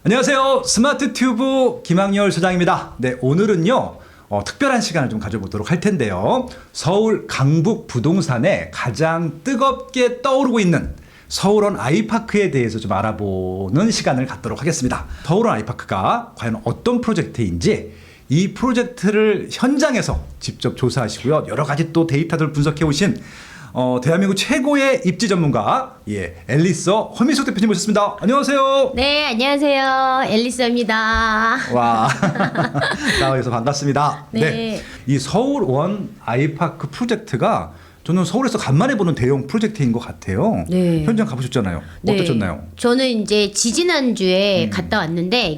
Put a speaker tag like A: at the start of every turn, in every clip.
A: 안녕하세요. 스마트 튜브 김학열 소장입니다. 네, 오늘은요. 특별한 시간을 좀 가져보도록 할 텐데요. 서울 강북 부동산에 가장 뜨겁게 떠오르고 있는 서울원 아이파크에 대해서 좀 알아보는 시간을 갖도록 하겠습니다. 서울원 아이파크가 과연 어떤 프로젝트인지 이 프로젝트를 현장에서 직접 조사하시고요. 여러 가지 또 데이터들 분석해 오신 대한민국 최고의 입지 전문가 앨리서 허민숙 대표님 모셨습니다. 안녕하세요.
B: 네, 안녕하세요. 앨리서입니다.
A: 와, 나와주셔서 반갑습니다.
B: 네.
A: 이 서울원 아이파크 프로젝트가 저는 서울에서 간만에 보는 대형 프로젝트인 것 같아요.
B: 네.
A: 현장 가보셨잖아요. 어떠셨나요?
B: 저는 이제 지지난주에 갔다 왔는데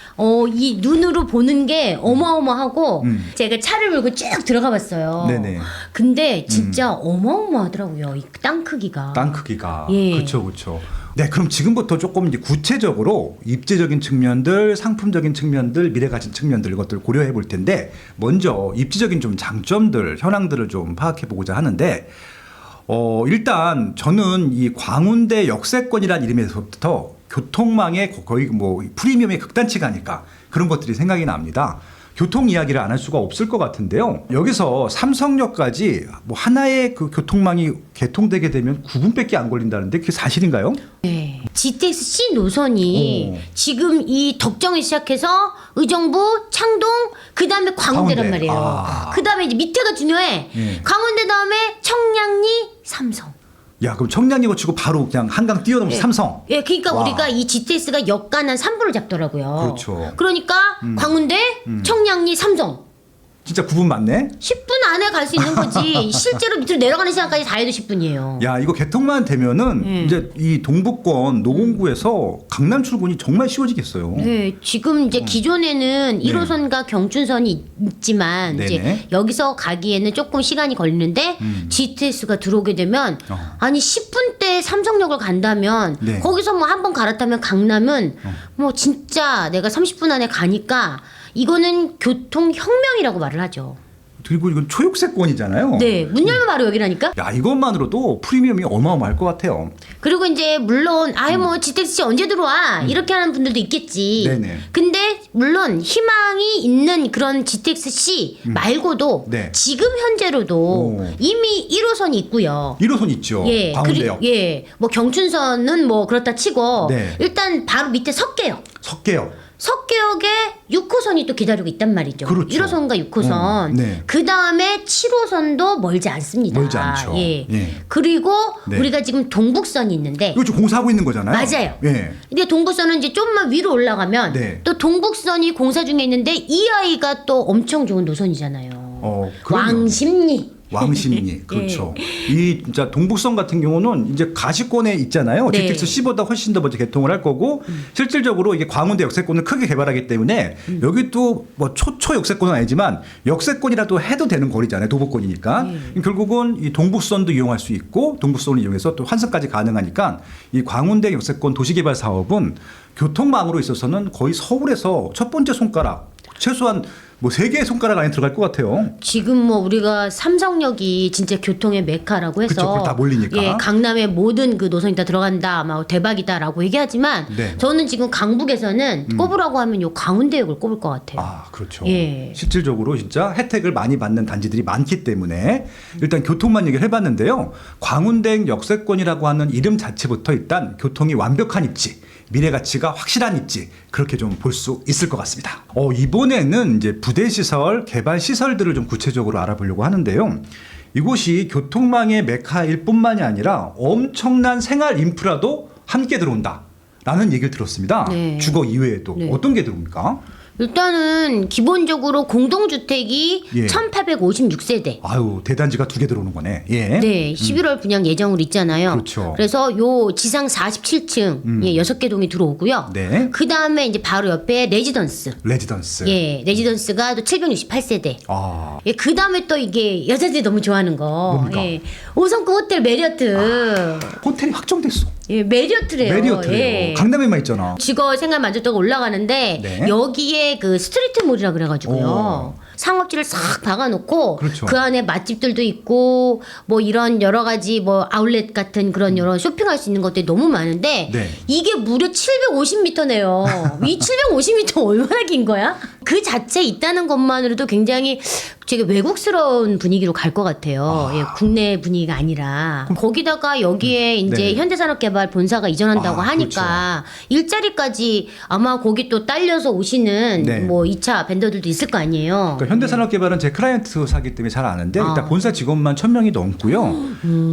B: 이 눈으로 보는 게 어마어마하고 제가 차를 몰고 쭉 들어가 봤어요.
A: 네네.
B: 근데 진짜 어마어마하더라고요. 이 땅 크기가.
A: 땅 크기가.
B: 예.
A: 그렇죠, 그렇죠. 네, 그럼 지금부터 조금 이제 구체적으로 입지적인 측면들, 상품적인 측면들, 미래 가진 측면들 이것들 고려해 볼 텐데 먼저 입지적인 좀 장점들, 현황들을 좀 파악해 보고자 하는데 일단 저는 이 광운대 역세권이라는 이름에서부터 교통망의 거의 뭐 프리미엄의 극단치가 아닐까 그런 것들이 생각이 납니다. 교통 이야기를 안 할 수가 없을 것 같은데요. 여기서 삼성역까지 뭐 하나의 그 교통망이 개통되게 되면 9분밖에 안 걸린다는데 그게 사실인가요?
B: 네. GTX-C 노선이 지금 이 덕정에 시작해서 의정부, 창동, 그 다음에 광운대란
A: 광운대.
B: 말이에요.
A: 아.
B: 그 다음에 이제 밑에가 중요해. 광운대 다음에 청량리, 삼성.
A: 야, 그럼 청량리 거치고 바로 그냥 한강 뛰어넘어서 삼성.
B: 예, 그러니까
A: 와.
B: 우리가 이 GTS가 역간 한 3부를 잡더라고요.
A: 그렇죠.
B: 그러니까 광운대, 청량리, 삼성.
A: 진짜 9분 맞네.
B: 10분 안에 갈 수 있는 거지. 실제로 밑으로 내려가는 시간까지 다 해도 10분이에요.
A: 야, 이거 개통만 되면은 이제 이 동북권 노원구에서 강남 출근이 정말 쉬워지겠어요.
B: 네, 지금 이제 기존에는 1호선과 경춘선이 있지만
A: 네네.
B: 이제 여기서 가기에는 조금 시간이 걸리는데 GTS가 들어오게 되면 아니 10분대 삼성역을 간다면
A: 네.
B: 거기서 뭐 한 번 갈아타면 강남은 뭐 진짜 내가 30분 안에 가니까 이거는 교통혁명이라고 말을 하죠.
A: 그리고 이건 초역세권이잖아요.
B: 네, 문 열면 바로 여기라니까.
A: 야, 이것만으로도 프리미엄이 어마어마할 것 같아요.
B: 그리고 이제 물론 아예 뭐 GTX 언제 들어와 이렇게 하는 분들도 있겠지.
A: 네네.
B: 근데 물론 희망이 있는 그런 GTX-C 말고도
A: 네.
B: 지금 현재로도
A: 오.
B: 이미 1호선이 있고요.
A: 1호선 있죠. 광운대역.
B: 뭐 경춘선은 뭐 그렇다 치고
A: 네.
B: 일단 바로 밑에 석계역.
A: 석계역.
B: 석계역에 6호선이 또 기다리고 있단 말이죠.
A: 그렇죠.
B: 1호선과 6호선.
A: 네.
B: 그 다음에 7호선도 멀지 않습니다.
A: 멀지 않죠.
B: 예.
A: 예.
B: 그리고
A: 네.
B: 우리가 지금 동북선이 있는데
A: 이거 지금 공사하고 있는 거잖아요.
B: 맞아요.
A: 예.
B: 근데 동북선은 이제 좀만 위로 올라가면
A: 네.
B: 또 동북선이 공사 중에 있는데 이 아이가 또 엄청 좋은 노선이잖아요.
A: 그럼요.
B: 왕십리.
A: 왕십리. 그렇죠. 이 진짜 동북선 같은 경우는 이제 가시권에 있잖아요.
B: 네.
A: GTX-C보다 훨씬 더 먼저 개통을 할 거고 실질적으로 이게 광운대 역세권을 크게 개발하기 때문에 여기 또 뭐 초초 역세권은 아니지만 역세권이라도 해도 되는 거리잖아요. 도보권이니까. 결국은 이 동북선도 이용할 수 있고 동북선을 이용해서 또 환승까지 가능하니까 이 광운대 역세권 도시개발 사업은 교통망으로 있어서는 거의 서울에서 첫 번째 손가락 최소한 뭐 3개의 손가락 안에 들어갈 것 같아요.
B: 지금 뭐 우리가 삼성역이 진짜 교통의 메카라고 해서
A: 그쵸, 그걸 다 몰리니까.
B: 예, 강남의 모든 그 노선이 다 들어간다, 막 대박이다라고 얘기하지만
A: 네.
B: 저는 지금 강북에서는 꼽으라고 하면 요 광운대역을 꼽을 것 같아요.
A: 아, 그렇죠.
B: 예.
A: 실질적으로 진짜 혜택을 많이 받는 단지들이 많기 때문에 일단 교통만 얘기를 해봤는데요. 광운대 역세권이라고 하는 이름 자체부터 일단 교통이 완벽한 입지, 미래 가치가 확실한 입지 그렇게 좀 볼 수 있을 것 같습니다. 이번에는 이제 부대 시설, 개발 시설들을 좀 구체적으로 알아보려고 하는데요. 이곳이 교통망의 메카일 뿐만이 아니라 엄청난 생활 인프라도 함께 들어온다라는 얘기를 들었습니다.
B: 네.
A: 주거 이외에도
B: 네.
A: 어떤 게 들어옵니까?
B: 일단은 기본적으로 공동주택이
A: 예.
B: 1856세대.
A: 아유, 대단지가 2개 들어오는 거네. 예.
B: 네, 11월 분양 예정으로 있잖아요.
A: 그렇죠.
B: 그래서 요 지상 47층 6개 동이 들어오고요.
A: 네.
B: 그 다음에 이제 바로 옆에 레지던스.
A: 레지던스.
B: 예, 레지던스가 또 768세대.
A: 아,
B: 예, 그 다음에 또 이게 여자들이 너무 좋아하는 거.
A: 뭡니까?
B: 예, 5성급 호텔 메리어트.
A: 호텔이 확정됐어.
B: 예, 메리어트래요.
A: 메리어트래요.
B: 예.
A: 강남에만 있잖아.
B: 주거 생활 만족도가 올라가는데
A: 네.
B: 여기에 그 스트리트몰이라 그래가지고요. 상업지를 싹 박아놓고
A: 그렇죠.
B: 그 안에 맛집들도 있고 뭐 이런 여러 가지 뭐 아울렛 같은 그런 여러 쇼핑할 수 있는 것들이 너무 많은데
A: 네.
B: 이게 무려 750m네요. 이 750m 얼마나 긴 거야? 그 자체 있다는 것만으로도 굉장히 되게 외국스러운 분위기로 갈 것 같아요. 예, 국내 분위기가 아니라. 거기다가 여기에 이제
A: 네.
B: 현대산업개발 본사가 이전한다고 하니까 일자리까지 아마 거기 또 딸려서 오시는
A: 네.
B: 뭐 2차 벤더들도 있을 거 아니에요.
A: 그러니까 현대산업개발은 제 클라이언트사기 때문에 잘 아는데 일단 본사 직원만 1,000명이 넘고요.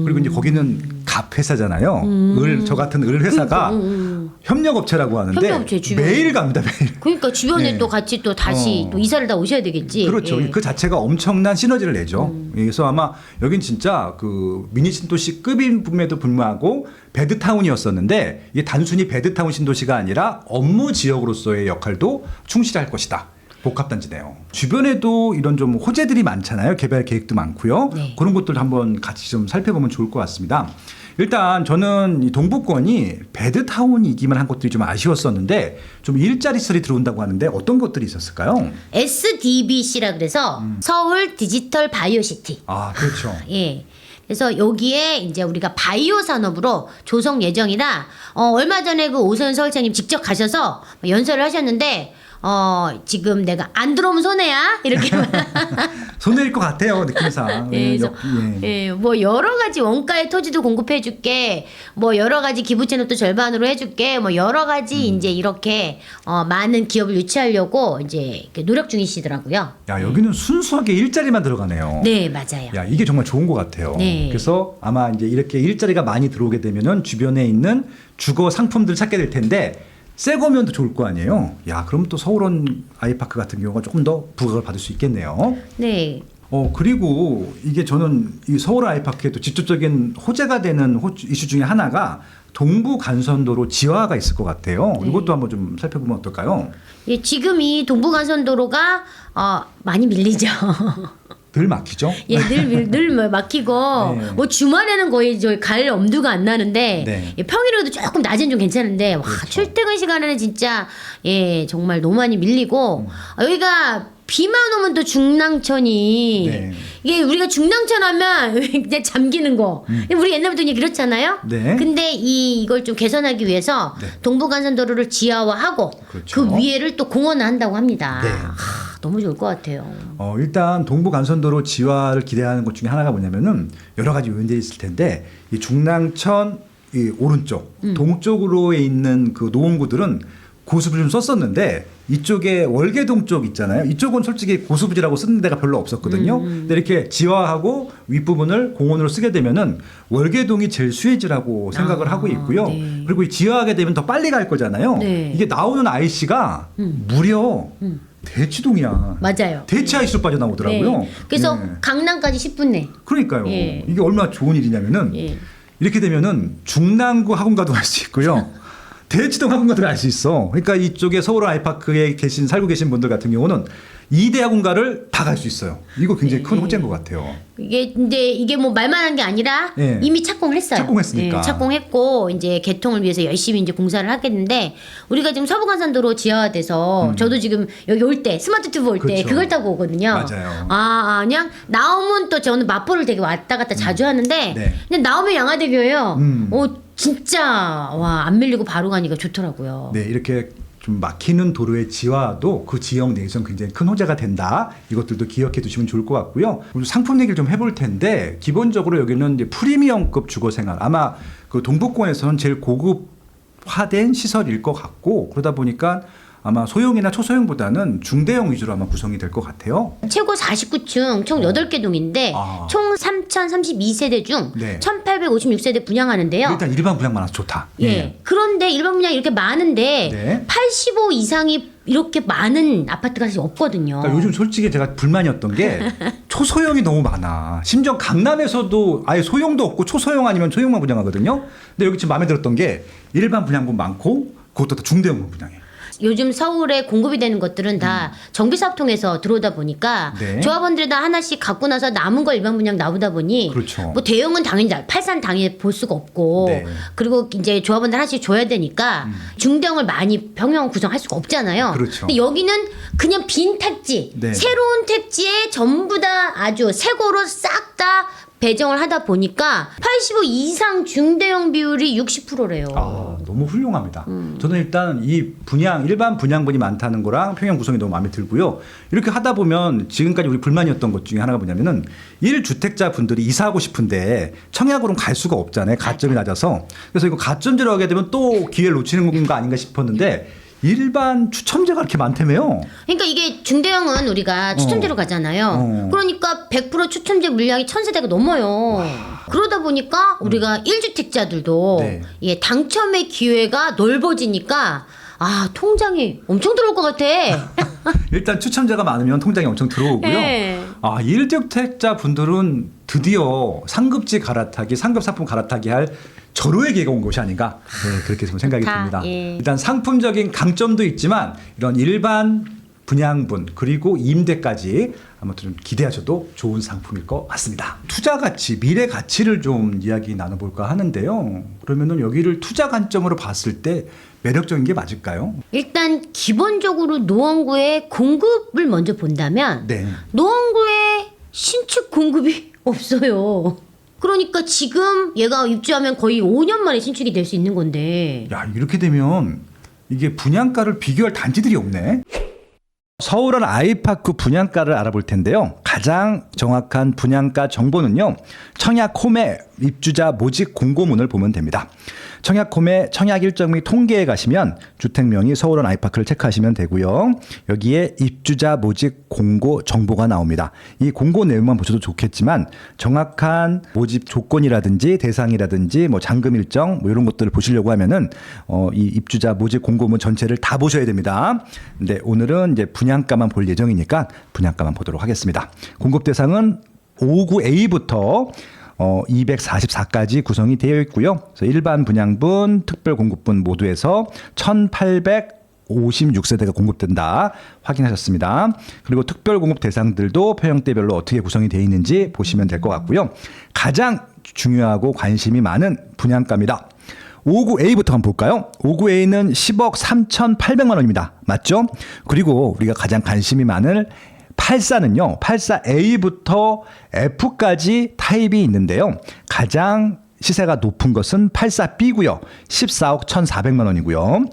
A: 그리고 이제 거기는 갑 회사잖아요. 저 같은 을 회사가 협력업체라고 하는데
B: 협력업체 주변에.
A: 매일 갑니다. 매일.
B: 그러니까 주변에
A: 네.
B: 또 같이 또 다시 또 이사를 다 오셔야 되겠지.
A: 그렇죠.
B: 예.
A: 그 자체가 엄청난 시너지를 내죠. 그래서 아마 여긴 진짜 그 미니 신도시급임에도 불구하고 베드타운이었었는데 이게 단순히 베드타운 신도시가 아니라 업무 지역으로서의 역할도 충실할 것이다. 복합단지네요. 주변에도 이런 좀 호재들이 많잖아요. 개발 계획도 많고요.
B: 네.
A: 그런 것들 한번 같이 좀 살펴보면 좋을 것 같습니다. 일단 저는 이 동부권이 베드타운이기만 한 것들이 좀 아쉬웠었는데 좀 일자리 시설이 들어온다고 하는데 어떤 것들이 있었을까요?
B: SDBC라 그래서 서울 디지털 바이오시티.
A: 아, 그렇죠.
B: 예. 그래서 여기에 이제 우리가 바이오 산업으로 조성 예정이라 얼마 전에 그 오세훈 서울차님 직접 가셔서 연설을 하셨는데 지금 내가 안 들어오면 손해야 이렇게
A: 손해일 것 같아요, 느낌상.
B: 예, 그래서 예, 뭐 여러 가지 원가의 토지도 공급해줄게, 뭐 여러 가지 기부 채널도 절반으로 해줄게, 뭐 여러 가지 이제 이렇게 많은 기업을 유치하려고 이제 이렇게 노력 중이시더라고요.
A: 야, 여기는 순수하게 일자리만 들어가네요.
B: 네, 맞아요.
A: 야, 이게 정말 좋은 것 같아요.
B: 네.
A: 그래서 아마 이제 이렇게 일자리가 많이 들어오게 되면은 주변에 있는 주거 상품들 찾게 될 텐데 새 거면 더 좋을 거 아니에요. 야, 그럼 또 서울원 아이파크 같은 경우가 조금 더 부각을 받을 수 있겠네요.
B: 네.
A: 그리고 이게 저는 이 서울 아이파크의 또 직접적인 호재가 되는 이슈 중에 하나가 동부 간선도로 지하가 있을 것 같아요.
B: 네.
A: 이것도 한번 좀 살펴보면 어떨까요?
B: 예, 지금 이 동부간선도로가 많이 밀리죠.
A: 덜 막히죠?
B: 예, 늘 막히고
A: 네.
B: 뭐 주말에는 거의 저 갈 엄두가 안 나는데
A: 네.
B: 예, 평일에도 조금 낮은 좀 괜찮은데 와,
A: 그렇죠.
B: 출퇴근 시간에는 진짜 예 정말 너무 많이 밀리고 여기가 비만 오면 또 중랑천이
A: 네.
B: 이게 우리가 중랑천 하면 이제 잠기는 거 우리 옛날부터 이제 그렇잖아요.
A: 네.
B: 근데 이걸 좀 개선하기 위해서
A: 네.
B: 동부간선도로를 지하화하고
A: 그렇죠.
B: 그 위에를 또 공원을 한다고 합니다.
A: 네.
B: 너무 좋을 것 같아요.
A: 일단 동부 간선도로 지하를 기대하는 것 중에 하나가 뭐냐면은 여러 가지 요인들이 있을 텐데 이 중랑천 이 오른쪽 동쪽으로에 있는 그 노원구들은 고수부지 좀 썼었는데 이쪽에 월계동 쪽 있잖아요. 이쪽은 솔직히 고수부지라고 쓰는 데가 별로 없었거든요. 근데 이렇게 지하하고 윗부분을 공원으로 쓰게 되면은 월계동이 제일 수혜지라고 생각을 하고 있고요.
B: 네.
A: 그리고 이 지하하게 되면 더 빨리 갈 거잖아요.
B: 네.
A: 이게 나오는 IC가 무려 대치동이야.
B: 맞아요.
A: 대치 IC로 빠져나오더라고요.
B: 네. 그래서
A: 네.
B: 강남까지 10분 내.
A: 그러니까요.
B: 예.
A: 이게 얼마나 좋은 일이냐면은
B: 예.
A: 이렇게 되면은 중랑구 학원가도 갈 수 있고요. 대치동 학원가도 갈 수 있어. 그러니까 이쪽에 서울 아이파크에 살고 계신 분들 같은 경우는 2대 학원가를 다 갈 수 있어요. 이거 굉장히 큰 호재인 것 같아요.
B: 이게 뭐 말만 한 게 아니라
A: 예.
B: 이미 착공을 했어요.
A: 착공했으니까.
B: 예, 착공했고 이제 개통을 위해서 열심히 이제 공사를 하겠는데 우리가 지금 서부간선도로 지하화돼서 저도 지금 여기 올 때 스마트 튜브 올 때
A: 그렇죠.
B: 그걸 타고 오거든요.
A: 맞아요.
B: 그냥 나오면 또 저는 마포를 되게 왔다 갔다 자주 하는데
A: 네.
B: 그냥 나오면 양화대교예요. 진짜 와 안 밀리고 바로 가니까 좋더라고요.
A: 네, 이렇게 좀 막히는 도로의 지하도 그 지역 내에서는 굉장히 큰 호재가 된다. 이것들도 기억해 두시면 좋을 것 같고요. 그리고 상품 얘기를 좀 해볼 텐데 기본적으로 여기는 이제 프리미엄급 주거생활 아마 그 동부권에서는 제일 고급화된 시설일 것 같고 그러다 보니까 아마 소형이나 초소형보다는 중대형 위주로 아마 구성이 될 것 같아요.
B: 최고 49층 총 8개 동인데 총 3,032세대 중
A: 네.
B: 1,856세대 분양하는데요.
A: 일단 일반 분양 많아서 좋다.
B: 예. 그런데 일반 분양 이렇게 많은데
A: 네.
B: 85 이상이 이렇게 많은 아파트가 사실 없거든요.
A: 그러니까 요즘 솔직히 제가 불만이었던 게 초소형이 너무 많아. 심지어 강남에서도 아예 소형도 없고 초소형 아니면 소형만 분양하거든요. 근데 여기 지금 마음에 들었던 게 일반 분양분 많고 그것도 다 중대형만 분양해.
B: 요즘 서울에 공급이 되는 것들은 다 정비사업 통해서 들어오다 보니까
A: 네.
B: 조합원들이 다 하나씩 갖고 나서 남은 거 일반 분양 나오다 보니
A: 그렇죠.
B: 뭐 대형은 당연히 팔산 당연히 볼 수가 없고
A: 네.
B: 그리고 이제 조합원들 하나씩 줘야 되니까 중대형을 많이 병영 구성할 수가 없잖아요.
A: 그렇죠.
B: 근데 여기는 그냥 빈 택지,
A: 네.
B: 새로운 택지에 전부 다 아주 새거로 싹 다 배정을 하다 보니까 85 이상 중대형 비율이 60%래요.
A: 아, 너무 훌륭합니다. 저는 일단 이 분양, 일반 분양분이 많다는 거랑 평형 구성이 너무 마음에 들고요. 이렇게 하다 보면 지금까지 우리 불만이었던 것 중에 하나가 뭐냐면은 1주택자 분들이 이사하고 싶은데 청약으로는 갈 수가 없잖아요. 가점이 낮아서. 그래서 이거 가점제로 하게 되면 또 기회를 놓치는 거 아닌가 싶었는데 일반 추첨제가 그렇게 많다며요.
B: 그러니까 이게 중대형은 우리가 추첨제로 가잖아요. 그러니까 100% 추첨제 물량이 1000세대가 넘어요. 그러다 보니까 우리가 1주택자들도
A: 네.
B: 예, 당첨의 기회가 넓어지니까 아, 통장이 엄청 들어올 것 같아.
A: 일단 추첨자가 많으면 통장이 엄청 들어오고요.
B: 네.
A: 아, 1주택자 분들은 드디어 상급지 갈아타기, 상급 상품 갈아타기 할 절호의 기회가 온 것이 아닌가 그렇게 좀 생각이
B: 좋다.
A: 듭니다.
B: 예.
A: 일단 상품적인 강점도 있지만 이런 일반 분양분 그리고 임대까지 아무튼 좀 기대하셔도 좋은 상품일 것 같습니다. 투자 가치, 미래 가치를 좀 이야기 나눠볼까 하는데요. 그러면은 여기를 투자 관점으로 봤을 때 매력적인 게 맞을까요?
B: 일단 기본적으로 노원구의 공급을 먼저 본다면
A: 네.
B: 노원구에 신축 공급이 없어요. 그러니까 지금 얘가 입주하면 거의 5년 만에 신축이 될 수 있는 건데.
A: 야, 이렇게 되면 이게 분양가를 비교할 단지들이 없네. 서울원 아이파크 분양가를 알아볼 텐데요. 가장 정확한 분양가 정보는요. 청약홈의 입주자 모집 공고문을 보면 됩니다. 청약홈의 청약 일정 및 통계에 가시면 주택명의 서울원 아이파크를 체크하시면 되고요. 여기에 입주자 모집 공고 정보가 나옵니다. 이 공고 내용만 보셔도 좋겠지만 정확한 모집 조건이라든지 대상이라든지 뭐 잔금 일정 뭐 이런 것들을 보시려고 하면은 이 입주자 모집 공고문 전체를 다 보셔야 됩니다. 근데 오늘은 이제 분양가만 볼 예정이니까 분양가만 보도록 하겠습니다. 공급 대상은 59A부터 244까지 구성이 되어 있고요. 그래서 일반 분양분, 특별 공급분 모두에서 1856세대가 공급된다 확인하셨습니다. 그리고 특별 공급 대상들도 평형대별로 어떻게 구성이 되어 있는지 보시면 될 것 같고요. 가장 중요하고 관심이 많은 분양가입니다. 59A부터 한번 볼까요? 59A는 10억 3,800만 원입니다. 맞죠? 그리고 우리가 가장 관심이 많은 84는요. 84A부터 F까지 타입이 있는데요. 가장 시세가 높은 것은 84B고요. 14억 1,400만 원이고요.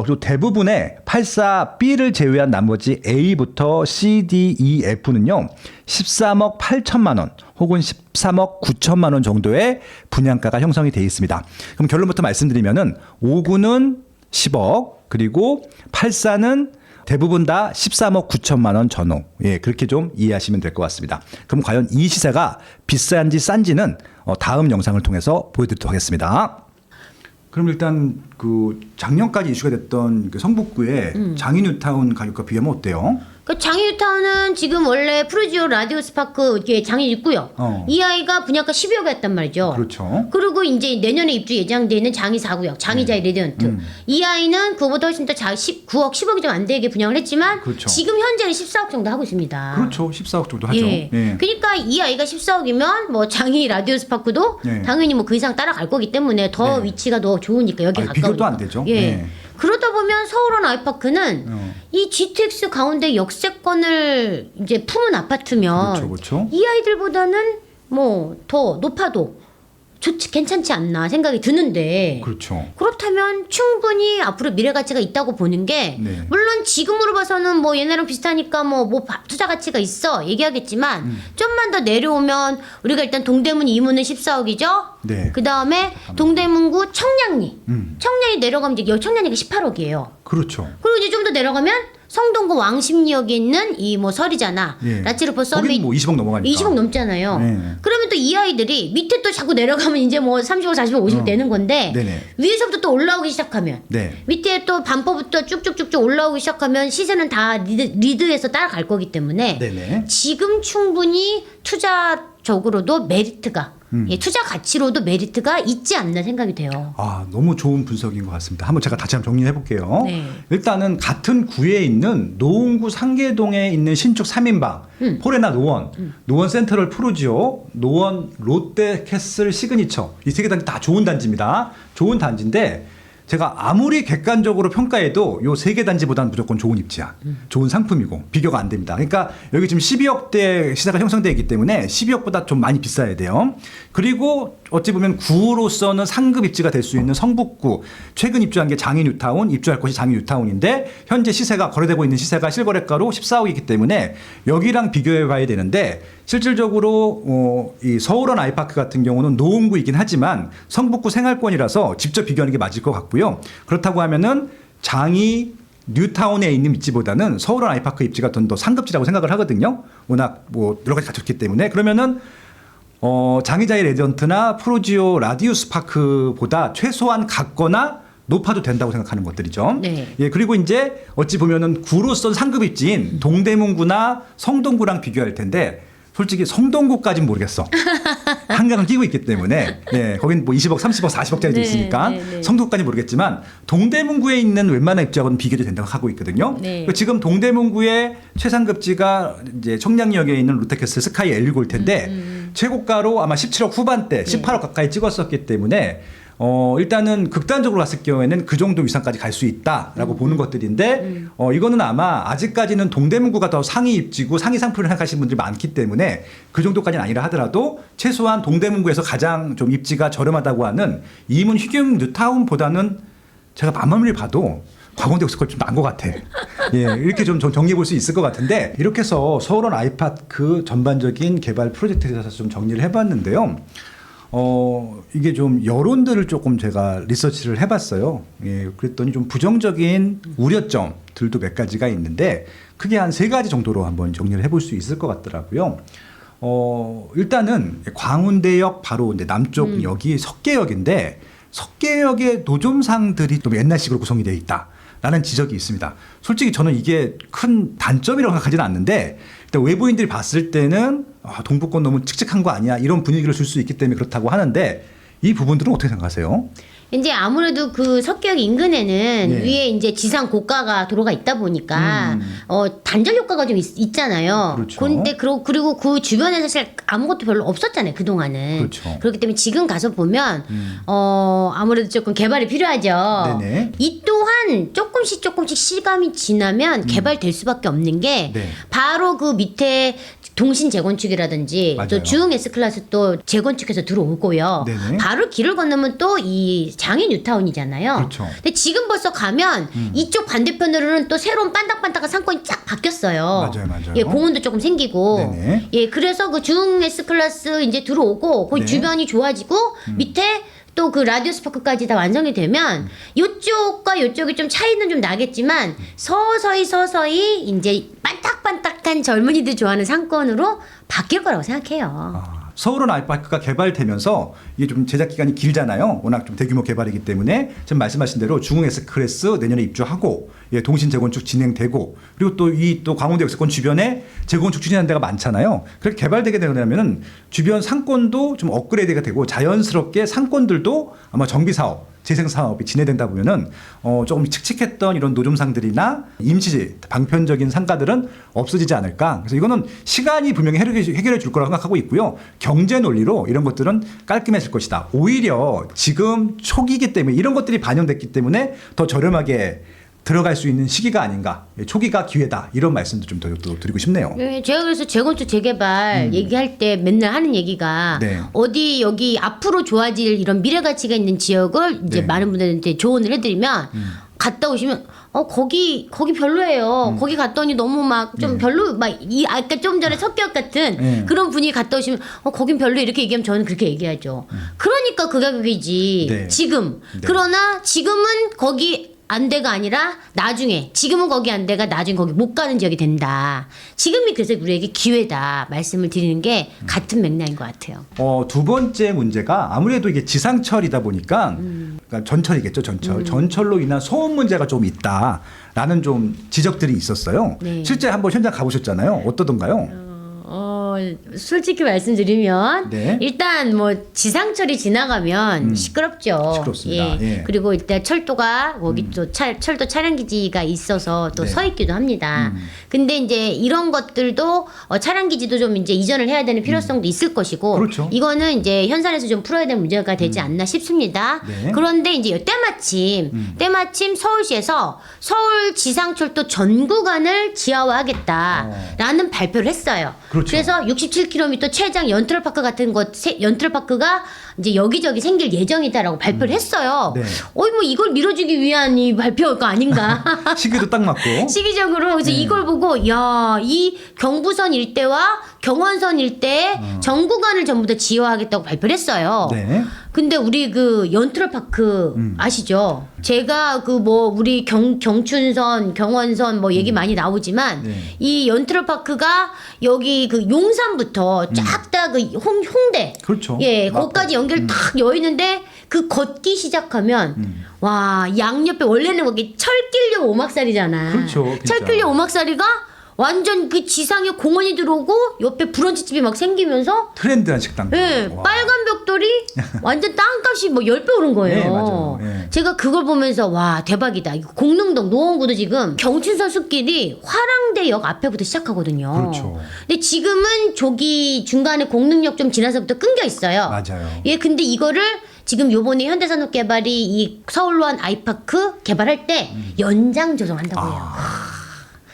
A: 그리고 대부분의 84B를 제외한 나머지 A부터 C, D, E, F는요. 13억 8천만 원 혹은 13억 9천만 원 정도의 분양가가 형성이 되어 있습니다. 그럼 결론부터 말씀드리면은 59는 10억 그리고 84는 대부분 다 13억 9천만 원 전후. 예, 그렇게 좀 이해하시면 될 것 같습니다. 그럼 과연 이 시세가 비싼지 싼지는 다음 영상을 통해서 보여드리도록 하겠습니다. 그럼 일단 그 작년까지 이슈가 됐던 그 성북구의 장인뉴타운 가격과 비교하면 어때요?
B: 그 장인뉴타운은 지금 원래 프루지오 라디오스파크 장인 있고요. 이 아이가 분양가 12억이 했단 말이죠.
A: 그렇죠.
B: 그리고 이제 내년에 입주 예정되어 있는 장이 4구역, 장이자이 레디언트. 이 아이는 그거보다 훨씬 더 9억, 10억이 좀 안 되게 분양을 했지만
A: 그렇죠.
B: 지금 현재는 14억 정도 하고 있습니다.
A: 그렇죠. 14억 정도 하죠.
B: 예.
A: 예.
B: 그러니까 이 아이가 14억이면 뭐 장이 라디오스파크도
A: 예.
B: 당연히 뭐 그 이상 따라갈 거기 때문에 더
A: 네.
B: 위치가 더 좋으니까 여기 가까우니까.
A: 비교도 안 되죠.
B: 예.
A: 예.
B: 그러다 보면 서울원 아이파크는 이 GTX 가운데 역세권을 이제 품은 아파트면
A: 그렇죠. 그렇죠.
B: 이 아이들보다는 뭐 더 높아도 좋지 괜찮지 않나 생각이 드는데
A: 그렇죠.
B: 그렇다면 충분히 앞으로 미래 가치가 있다고 보는 게
A: 네.
B: 물론 지금으로 봐서는 뭐 얘네랑 비슷하니까 뭐 투자 가치가 있어 얘기하겠지만 좀만 더 내려오면 우리가 일단 동대문 이문은 14억이죠.
A: 네.
B: 그 다음에 동대문구 청량리 청량리 내려가면 이제 청량리가 18억이에요.
A: 그렇죠.
B: 그리고 이제 좀 더 내려가면 성동구 왕십리역에 있는 이 뭐 설이잖아.
A: 예.
B: 라치르포
A: 거긴
B: 서밋
A: 뭐 20억 넘어가니까.
B: 20억 넘잖아요.
A: 네.
B: 그러면 또 이 아이들이 밑에 또 자꾸 내려가면 이제 뭐 30억, 40억, 50억 되는 건데
A: 네네.
B: 위에서부터 또 올라오기 시작하면
A: 네.
B: 밑에 또 반포부터 쭉쭉쭉쭉 올라오기 시작하면 시세는 다 리드해서 따라갈 거기 때문에
A: 네네.
B: 지금 충분히 투자적으로도 메리트가 예, 투자 가치로도 메리트가 있지 않나 생각이 돼요.
A: 아, 너무 좋은 분석인 것 같습니다. 한번 제가 다시 한번 정리해 볼게요.
B: 네.
A: 일단은 같은 구에 있는 노원구 상계동에 있는 신축 3인방, 포레나 노원, 노원 센트럴 푸르지오, 노원 롯데캐슬 시그니처 이 세 개 단지 다 좋은 단지입니다. 좋은 단지인데 제가 아무리 객관적으로 평가해도 요 세 개 단지보다는 무조건 좋은 입지야. 좋은 상품이고 비교가 안 됩니다. 그러니까 여기 지금 12억대 시세가 형성되어 있기 때문에 12억보다 좀 많이 비싸야 돼요. 그리고 어찌 보면 구로서는 상급 입지가 될 수 있는 성북구, 최근 입주한 게 장인 뉴타운, 입주할 곳이 장인 뉴타운인데 현재 시세가 거래되고 있는 시세가 실거래가로 14억이기 때문에 여기랑 비교해 봐야 되는데 실질적으로 이 서울원 아이파크 같은 경우는 노원구이긴 하지만 성북구 생활권이라서 직접 비교하는 게 맞을 것 같고요. 그렇다고 하면은 장이 뉴타운에 있는 입지보다는 서울원 아이파크 입지가 더 상급지라고 생각을 하거든요. 워낙 뭐 여러 가지 갖췄기 때문에 그러면은 장의자의 레전트나 프로지오 라디우스 파크보다 최소한 같거나 높아도 된다고 생각하는 것들이죠.
B: 네.
A: 예, 그리고 이제 어찌 보면은 구로선 상급 입지인 동대문구나 성동구랑 비교할 텐데 솔직히 성동구까지는 모르겠어. 한강을 끼고 있기 때문에 예, 거긴 뭐 20억, 30억, 40억짜리도
B: 네,
A: 있으니까
B: 네.
A: 성동구까지는 모르겠지만 동대문구에 있는 웬만한 입지하고는 비교도 된다고 하고 있거든요.
B: 네.
A: 지금 동대문구의 최상급지가 이제 청량역에 있는 롯데캐슬 스카이 엘리고일 텐데 최고가로 아마 17억 후반대, 18억 가까이 찍었었기 때문에 일단은 극단적으로 갔을 경우에는 그 정도 위상까지 갈 수 있다라고 보는 것들인데 이거는 아마 아직까지는 동대문구가 더 상위 입지고 상위 상품을 생각하시는 분들이 많기 때문에 그 정도까지는 아니라 하더라도 최소한 동대문구에서 가장 좀 입지가 저렴하다고 하는 이문 휴경 뉴타운보다는 제가 맘마무리 봐도 광원대 옥스컬 좀 나은 것 같아. 예, 이렇게 좀 정리해 볼 수 있을 것 같은데 이렇게 해서 서울원 아이파크 전반적인 개발 프로젝트에 대해서 좀 정리를 해봤는데요. 이게 좀 여론들을 조금 제가 리서치를 해봤어요. 예, 그랬더니 좀 부정적인 우려점들도 몇 가지가 있는데 크게 한 3가지 정도로 한번 정리를 해볼 수 있을 것 같더라고요. 일단은 광운대역 바로 이제 남쪽 역이 석계역인데 석계역의 노점상들이 좀 옛날식으로 구성이 되어 있다라는 지적이 있습니다. 솔직히 저는 이게 큰 단점이라고 생각하지는 않는데 일단 외부인들이 봤을 때는 동북권 너무 칙칙한 거 아니야 이런 분위기를 줄 수 있기 때문에 그렇다고 하는데 이 부분들은 어떻게 생각하세요?
B: 이제 아무래도 그 석계역 인근에는
A: 네.
B: 위에 이제 지상 고가가 도로가 있다 보니까 단절 효과가 좀 있잖아요.
A: 그렇죠.
B: 근데 그리고 그 주변에 사실 아무것도 별로 없었잖아요. 그동안은.
A: 그렇죠.
B: 그렇기 때문에 지금 가서 보면 아무래도 조금 개발이 필요하죠.
A: 네네.
B: 이 또한 조금씩 시간이 지나면 개발될 수밖에 없는 게
A: 네.
B: 바로 그 밑에 동신 재건축이라든지
A: 맞아요.
B: 또 주흥 S클래스 또 재건축해서 들어오고요.
A: 네네.
B: 바로 길을 건너면 또 이 장인 뉴타운이잖아요.
A: 그렇죠.
B: 근데 지금 벌써 가면 이쪽 반대편으로는 또 새로운 반딱반딱한 상권이 쫙 바뀌었어요.
A: 맞아요.
B: 예, 공원도 조금 생기고.
A: 네네.
B: 예, 그래서 그 주흥 S클래스 이제 들어오고 그
A: 네.
B: 주변이 좋아지고 밑에 또 그 라디오스 파크까지 다 완성이 되면 이쪽과 이쪽이 좀 차이는 좀 나겠지만 서서히 이제 반딱반딱한 젊은이들 좋아하는 상권으로 바뀔 거라고 생각해요.
A: 서울원 아이파크가 개발되면서 이게 좀 제작 기간이 길잖아요. 워낙 좀 대규모 개발이기 때문에 지금 말씀하신 대로 중흥 S클래스 내년에 입주하고 예, 동신 재건축 진행되고 그리고 또 이 또 광운대 역세권 주변에 재건축 추진하는 데가 많잖아요. 그렇게 개발되게 되면은 주변 상권도 좀 업그레이드가 되고 자연스럽게 상권들도 아마 정비 사업 재생 사업이 진행된다 보면은 조금 칙칙했던 이런 노점상들이나 임시 방편적인 상가들은 없어지지 않을까. 그래서 이거는 시간이 분명히 해결해 줄 거라고 생각하고 있고요. 경제 논리로 이런 것들은 깔끔해질 것이다. 오히려 지금 초기이기 때문에 이런 것들이 반영됐기 때문에 더 저렴하게 들어갈 수 있는 시기가 아닌가. 초기가 기회다. 이런 말씀도 좀 더 드리고 싶네요.
B: 네, 제가 그래서 재건축 재개발 얘기할 때 맨날 하는 얘기가
A: 네.
B: 어디 여기 앞으로 좋아질 이런 미래 가치가 있는 지역을 이제
A: 네.
B: 많은 분들한테 조언을 해드리면 갔다 오시면 거기 별로예요. 거기 갔더니 너무 막 좀 별로 막 아까 좀 전에 석격 같은
A: 네.
B: 그런 분위기 갔다 오시면 거긴 별로 이렇게 얘기하면 저는 그렇게 얘기하죠. 그러니까 그 가격이지.
A: 네.
B: 지금.
A: 네.
B: 그러나 지금은 거기 안 돼가 아니라 나중에 지금은 거기 안 돼가 나중에 거기 못 가는 지역이 된다. 지금이 그래서 우리에게 기회다 말씀을 드리는 게 같은 맥락인 것 같아요.
A: 두 번째 문제가 아무래도 이게 지상철이다 보니까 그러니까 전철이겠죠, 전철. 전철로 인한 소음 문제가 좀 있다라는 좀 지적들이 있었어요.
B: 네.
A: 실제 한번 현장 가보셨잖아요. 어떠던가요?
B: 솔직히 말씀드리면
A: 네.
B: 일단 뭐 지상철이 지나가면 시끄럽죠.
A: 시끄럽습니다. 예.
B: 그리고 일단 철도가 거기 또 철도 차량 기지가 있어서 또
A: 네.
B: 서 있기도 합니다. 근데 이제 이런 것들도 차량 기지도 좀 이제 이전을 해야 되는 필요성도 있을 것이고
A: 그렇죠.
B: 이거는 이제 현산에서 좀 풀어야 될 문제가 되지 않나 싶습니다.
A: 네.
B: 그런데 이제 때마침 서울시에서 서울 지상철도 전 구간을 지하화하겠다라는 발표를 했어요.
A: 그렇죠.
B: 그래서 67km 최장 연트럴파크 같은 연트럴파크가 이제 여기저기 생길 예정이다라고 발표를 했어요.
A: 네.
B: 뭐 이걸 밀어주기 위한 이 발표가 아닌가.
A: 시기도 딱 맞고.
B: 시기적으로 그래서 이걸 보고 야, 이 경부선 일대와 경원선 일대의 전 구간을 전부 다 지하화하겠다고 발표를 했어요.
A: 네.
B: 근데 우리 그 연트럴파크 아시죠? 제가 그 뭐 우리 경춘선, 경원선 뭐 얘기 많이 나오지만
A: 네.
B: 이 연트럴파크가 여기 그 용산부터 쫙 다 그 홍대
A: 그렇죠.
B: 예,
A: 맞고.
B: 거기까지 연결 탁 여어 있는데 그 걷기 시작하면 와, 양옆에 원래는 거기 철길역 오막살이잖아.
A: 그렇죠, 진짜.
B: 철길역 오막살이가 완전 그 지상에 공원이 들어오고 옆에 브런치집이 막 생기면서
A: 트렌드한 식당.
B: 예,
A: 와.
B: 빨간 벽돌이 완전 땅값이 뭐 10배 오른 거예요.
A: 네, 맞아요. 예.
B: 제가 그걸 보면서 와, 대박이다. 이거 공릉동 노원구도 지금 경춘선 숲길이 화랑대역 앞에부터 시작하거든요.
A: 그렇죠.
B: 근데 지금은 저기 중간에 공릉역 좀 지나서부터 끊겨 있어요.
A: 맞아요.
B: 예, 근데 이거를 지금 요번에 현대산업개발이 이 서울원 아이파크 개발할 때 연장 조정한다고 해요.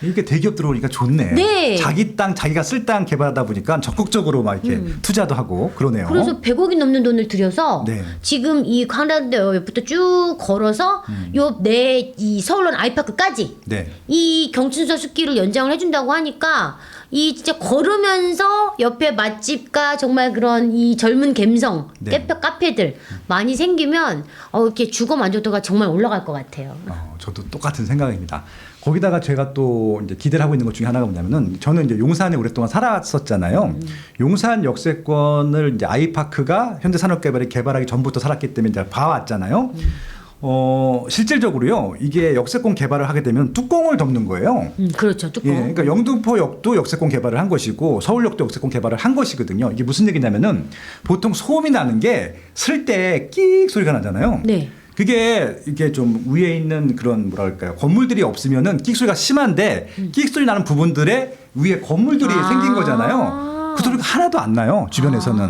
A: 이게 대기업 들어오니까 좋네.
B: 네.
A: 자기 땅 자기가 쓸 땅 개발하다 보니까 적극적으로 막 이렇게 투자도 하고 그러네요.
B: 그래서 100억이 넘는 돈을 들여서
A: 네.
B: 지금 이 광란대역부터 쭉 걸어서 요 내 이 서울원 아이파크까지
A: 네.
B: 이 경춘선 숲길을 연장을 해준다고 하니까 이 진짜 걸으면서 옆에 맛집과 정말 그런 이 젊은 갬성
A: 네.
B: 카페들 많이 생기면 이렇게 주거 만족도가 정말 올라갈 것 같아요.
A: 저도 똑같은 생각입니다. 거기다가 제가 또 이제 기대를 하고 있는 것 중에 하나가 뭐냐면은 저는 이제 용산에 오랫동안 살았었잖아요. 용산 역세권을 이제 아이파크가 현대산업개발이 개발하기 전부터 살았기 때문에 이제 봐왔잖아요. 실질적으로요, 이게 역세권 개발을 하게 되면 뚜껑을 덮는 거예요.
B: 그렇죠. 뚜껑.
A: 예, 그러니까 영등포역도 역세권 개발을 한 것이고 서울역도 역세권 개발을 한 것이거든요. 이게 무슨 얘기냐면은 보통 소음이 나는 게 쓸 때 끽 소리가 나잖아요.
B: 네.
A: 그게 이게 좀 위에 있는 그런 뭐랄까요, 건물들이 없으면은 끽 소리가 심한데 끽 소리 나는 부분들에 위에 건물들이 생긴 거잖아요. 그 소리가 하나도 안 나요, 주변에서는.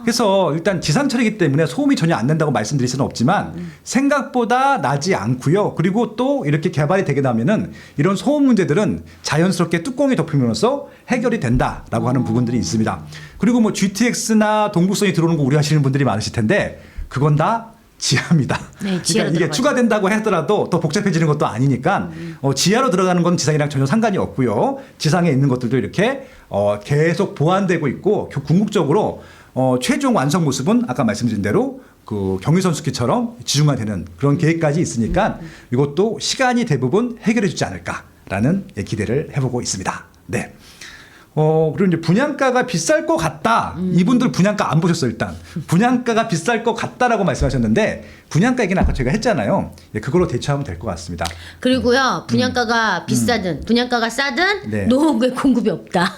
A: 그래서 일단 지상철이기 때문에 소음이 전혀 안 난다고 말씀드릴 수는 없지만 생각보다 나지 않고요. 그리고 또 이렇게 개발이 되게 나면은 이런 소음 문제들은 자연스럽게 뚜껑이 덮임으로써 해결이 된다라고 하는 부분들이 있습니다. 그리고 뭐 GTX나 동부선이 들어오는 거 우려하시는 분들이 많으실 텐데 그건 다 지하입니다.
B: 네,
A: 그러니까
B: 지하로
A: 이게
B: 들어가죠.
A: 추가된다고 하더라도 더 복잡해지는 것도 아니니까 지하로 들어가는 건 지상이랑 전혀 상관이 없고요. 지상에 있는 것들도 이렇게 계속 보완되고 있고 궁극적으로 최종 완성 모습은 아까 말씀드린 대로 그 경의선 숲길처럼 지중화되는 그런 계획까지 있으니까 이것도 시간이 대부분 해결해 주지 않을까라는 기대를 해보고 있습니다. 네. 그리고 이제 분양가가 비쌀 것 같다. 이분들 분양가 안 보셨어요, 일단. 분양가가 비쌀 것 같다라고 말씀하셨는데, 분양가 얘기는 아까 제가 했잖아요. 예, 그걸로 대처하면 될 것 같습니다.
B: 그리고요, 분양가가 비싸든 분양가가 싸든
A: 네.
B: 노후에 공급이 없다.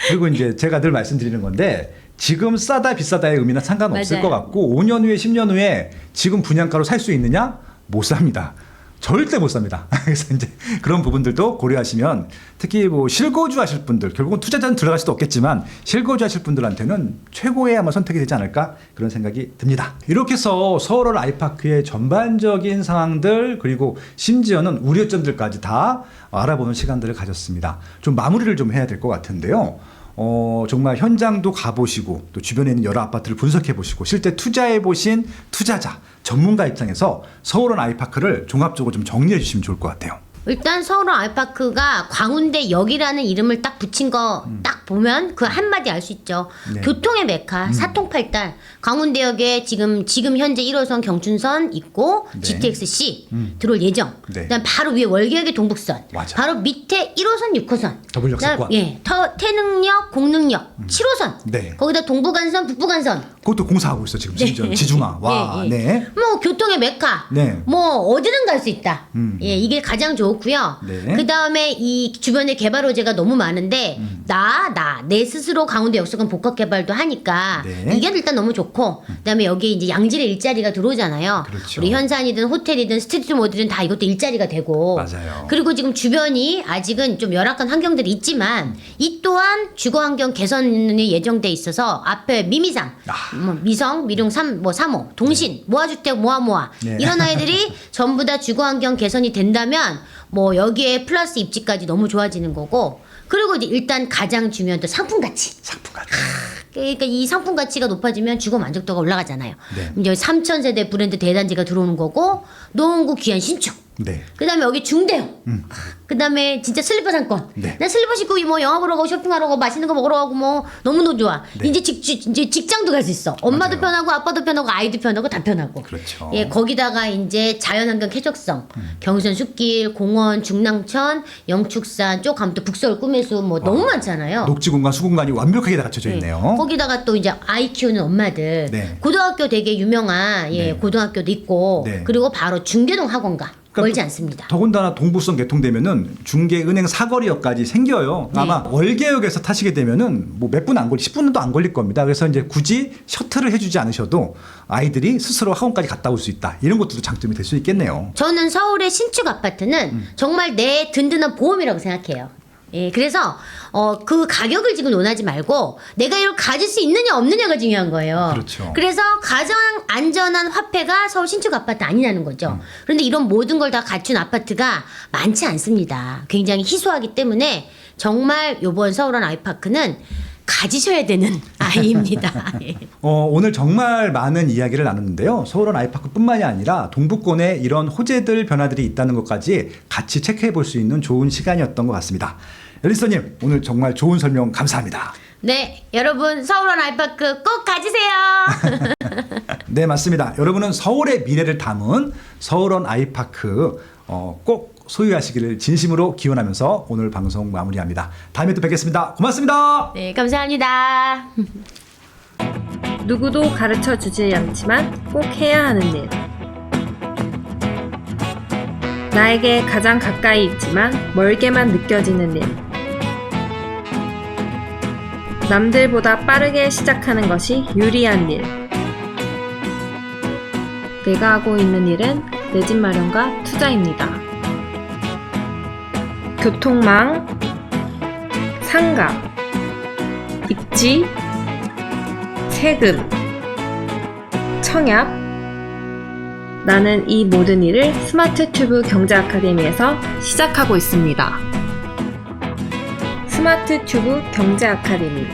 A: 그리고 이제 제가 늘 말씀드리는 건데, 지금 싸다 비싸다의 의미는 상관없을
B: 맞아요.
A: 것 같고 5년 후에 10년 후에 지금 분양가로 살 수 있느냐? 못 삽니다. 절대 못 삽니다. 그래서 이제 그런 부분들도 고려하시면 특히 뭐 실거주 하실 분들, 결국은 투자자는 들어갈 수도 없겠지만 실거주 하실 분들한테는 최고의 아마 선택이 되지 않을까 그런 생각이 듭니다. 이렇게 해서 서울원 아이파크의 전반적인 상황들 그리고 심지어는 우려점들까지 다 알아보는 시간들을 가졌습니다. 좀 마무리를 좀 해야 될 것 같은데요. 정말 현장도 가보시고 또 주변에 있는 여러 아파트를 분석해 보시고 실제 투자해 보신 투자자, 전문가 입장에서 서울원 아이파크를 종합적으로 좀 정리해 주시면 좋을 것 같아요.
B: 일단 서울원 아이파크가 광운대역이라는 이름을 딱 붙인 거 딱 보면 그 한마디 알 수 있죠.
A: 네.
B: 교통의 메카, 사통팔달. 광운대역에 지금 현재 1호선 경춘선 있고
A: 네.
B: GTX-C 들어올 예정.
A: 네.
B: 그다음 바로 위에 월계역의 동북선.
A: 맞아.
B: 바로 밑에 1호선, 6호선.
A: 더블 역세권.
B: 예, 태능역, 공릉역, 7호선.
A: 네.
B: 거기다 동부간선, 북부간선.
A: 그것도 공사하고 있어 지금 심지어 지중화. 와,
B: 예, 예.
A: 네.
B: 뭐 교통의 메카.
A: 네.
B: 뭐 어디든 갈 수 있다. 예, 이게 가장 좋고요.
A: 네.
B: 그 다음에 이 주변에 개발 호재가 너무 많은데 내 스스로 강원도 역사관 복합 개발도 하니까
A: 네.
B: 이게 일단 너무 좋고 그다음에 여기에 이제 양질의 일자리가 들어오잖아요.
A: 그렇죠.
B: 우리 현산이든 호텔이든 스튜디오 모드든 다 이것도 일자리가 되고
A: 맞아요.
B: 그리고 지금 주변이 아직은 좀 열악한 환경들이 있지만 이 또한 주거 환경 개선이 예정돼 있어서 앞에 미미상, 뭐 미성, 미룡 3호, 동신, 모아주택, 모아
A: 네.
B: 이런 아이들이 전부 다 주거 환경 개선이 된다면 뭐 여기에 플러스 입지까지 너무 좋아지는 거고 그리고 이제 일단 가장 중요한 또 상품 가치. 그러니까 이 상품 가치가 높아지면 주거 만족도가 올라가잖아요.
A: 네.
B: 이제 3,000세대 브랜드 대단지가 들어오는 거고 노원구 귀한 신축.
A: 네.
B: 그다음에 여기 중대형. 그다음에 진짜 슬리퍼 상권.
A: 네.
B: 나 슬리퍼 신고 뭐 영화 보러 가고 쇼핑하러 가고 맛있는 거 먹으러 가고 뭐 너무너무 좋아.
A: 네.
B: 이제 직장도 갈 수 있어. 엄마도
A: 맞아요.
B: 편하고 아빠도 편하고 아이도 편하고 다 편하고.
A: 그렇죠.
B: 예, 거기다가 이제 자연환경 쾌적성. 경선 숲길, 공원, 중랑천, 영축산 쪽 가면 또 북서울 꿈의숲 뭐 너무 많잖아요.
A: 녹지 공간, 수공간이 완벽하게 다 갖춰져
B: 예.
A: 있네요.
B: 거기다가 또 이제 아이 키우는 엄마들
A: 네.
B: 고등학교 되게 유명한
A: 네.
B: 예, 고등학교도 있고
A: 네.
B: 그리고 바로 중계동 학원가
A: 그러니까
B: 멀지 않습니다.
A: 더군다나 동부선 개통되면은 중계은행 사거리역까지 생겨요.
B: 네.
A: 아마 월계역에서 타시게 되면은 뭐 몇 분 안 걸리, 10분도 안 걸릴 겁니다. 그래서 이제 굳이 셔틀을 해주지 않으셔도 아이들이 스스로 학원까지 갔다 올 수 있다. 이런 것도 장점이 될 수 있겠네요.
B: 저는 서울의 신축 아파트는 정말 내 든든한 보험이라고 생각해요. 예, 그래서 그 가격을 지금 논하지 말고 내가 이걸 가질 수 있느냐 없느냐가 중요한 거예요.
A: 그렇죠.
B: 그래서 가장 안전한 화폐가 서울 신축 아파트 아니냐는 거죠. 그런데 이런 모든 걸 다 갖춘 아파트가 많지 않습니다. 굉장히 희소하기 때문에 정말 이번 서울원 아이파크는 가지셔야 되는 아이입니다. 예.
A: 오늘 정말 많은 이야기를 나눴는데요. 서울원 아이파크뿐만이 아니라 동부권에 이런 호재들 변화들이 있다는 것까지 같이 체크해 볼 수 있는 좋은 시간이었던 것 같습니다. 엘리스님 오늘 정말 좋은 설명 감사합니다.
B: 네, 여러분 서울원 아이파크 꼭 가지세요.
A: 네, 맞습니다. 여러분은 서울의 미래를 담은 서울원 아이파크 꼭 소유하시기를 진심으로 기원하면서 오늘 방송 마무리합니다. 다음에 또 뵙겠습니다. 고맙습니다.
B: 네, 감사합니다.
C: 누구도 가르쳐 주지 않지만 꼭 해야 하는 일. 나에게 가장 가까이 있지만 멀게만 느껴지는 일. 남들보다 빠르게 시작하는 것이 유리한 일. 내가 하고 있는 일은 내 집 마련과 투자입니다. 교통망, 상가, 입지, 세금, 청약. 나는 이 모든 일을 스마트 튜브 경제 아카데미에서 시작하고 있습니다. 스마트 튜브 경제 아카데미.